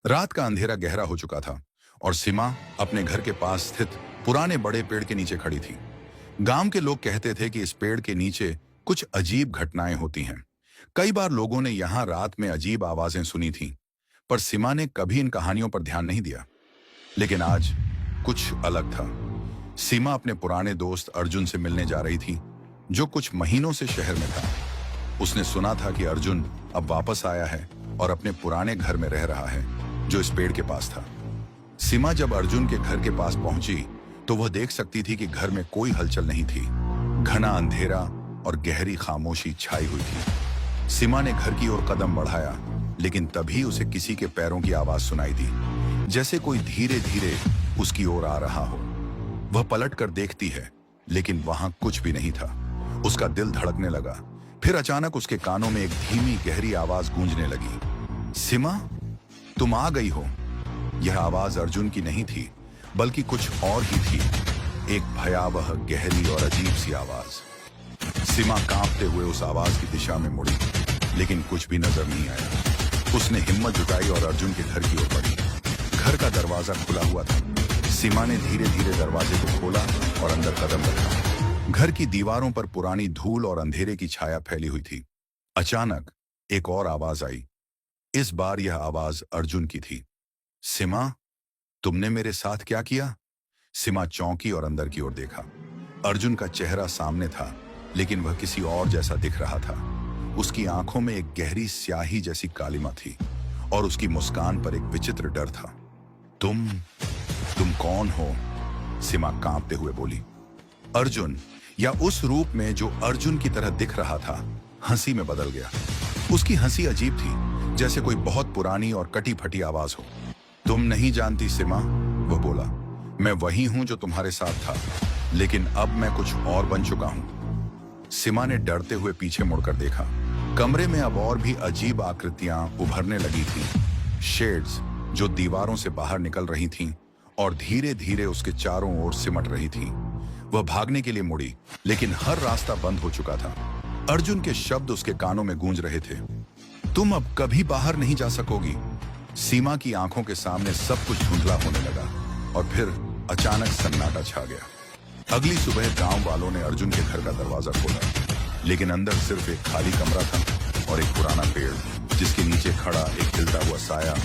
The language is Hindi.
रात का अंधेरा गहरा हो चुका था और सीमा अपने घर के पास स्थित पुराने बड़े पेड़ के नीचे खड़ी थी। गांव के लोग कहते थे कि इस पेड़ के नीचे कुछ अजीब घटनाएं होती हैं। कई बार लोगों ने यहां रात में अजीब आवाजें सुनी थीं, पर सीमा ने कभी इन कहानियों पर ध्यान नहीं दिया। लेकिन आज कुछ अलग था। सीमा अपने पुराने दोस्त अर्जुन से मिलने जा रही थी, जो कुछ महीनों से शहर में था। उसने सुना था कि अर्जुन अब वापस आया है और अपने पुराने घर में रह रहा है, जो इस पेड़ के पास था। सीमा जब अर्जुन के घर के पास पहुंची तो वह देख सकती थी कि घर में कोई हलचल नहीं थी। घना अंधेरा और गहरी खामोशी छाई हुई थी। सीमा ने घर की ओर कदम बढ़ाया, लेकिन तभी उसे किसी के पैरों की आवाज सुनाई दी, जैसे कोई धीरे धीरे उसकी ओर आ रहा हो। वह पलट कर देखती है, लेकिन वहां कुछ भी नहीं था। उसका दिल धड़कने लगा। फिर अचानक उसके कानों में एक धीमी गहरी आवाज गूंजने लगी, सीमा, तुम आ गई हो। यह आवाज अर्जुन की नहीं थी, बल्कि कुछ और ही थी। एक भयावह, गहरी और अजीब सी आवाज। सीमा कांपते हुए उस आवाज की दिशा में मुड़ी, लेकिन कुछ भी नजर नहीं आया। उसने हिम्मत जुटाई और अर्जुन के घर की ओर बढ़ी। घर का दरवाजा खुला हुआ था। सीमा ने धीरे धीरे दरवाजे को खोला और अंदर कदम रखा। घर की दीवारों पर पुरानी धूल और अंधेरे की छाया फैली हुई थी। अचानक एक और आवाज आई। इस बार यह आवाज अर्जुन की थी। सीमा, तुमने मेरे साथ क्या किया? सीमा चौंकी और अंदर की ओर देखा। अर्जुन का चेहरा सामने था, लेकिन वह किसी और जैसा दिख रहा था। उसकी आंखों में एक गहरी स्याही जैसी कालिमा थी और उसकी मुस्कान पर एक विचित्र डर था। तुम कौन हो? सीमा कांपते हुए बोली। अर्जुन, या उस रूप में जो अर्जुन की तरह दिख रहा था, हंसी में बदल गया। उसकी हंसी अजीब थी, जैसे कोई बहुत पुरानी और कटी फटी आवाज हो। तुम नहीं जानती सीमा, वह बोला। मैं वही हूं जो तुम्हारे साथ था, लेकिन अब मैं कुछ और बन चुका हूं। सीमा ने डरते हुए पीछे मुड़कर देखा। कमरे में अब और भी अजीब आकृतियां उभरने लगी थीं। शेड्स जो दीवारों से बाहर निकल रही थीं और धीरे धीरे उसके चारों ओर सिमट रही थीं। वह भागने के लिए मुड़ी, लेकिन हर रास्ता बंद हो चुका था। अर्जुन के शब्द उसके कानों में गूंज रहे थे। तुम अब कभी बाहर नहीं जा सकोगी। सीमा की आंखों के सामने सब कुछ धुंधला होने लगा और फिर अचानक सन्नाटा छा गया। अगली सुबह गांव वालों ने अर्जुन के घर का दरवाजा खोला, लेकिन अंदर सिर्फ एक खाली कमरा था और एक पुराना पेड़, जिसके नीचे खड़ा एक हिलता हुआ साया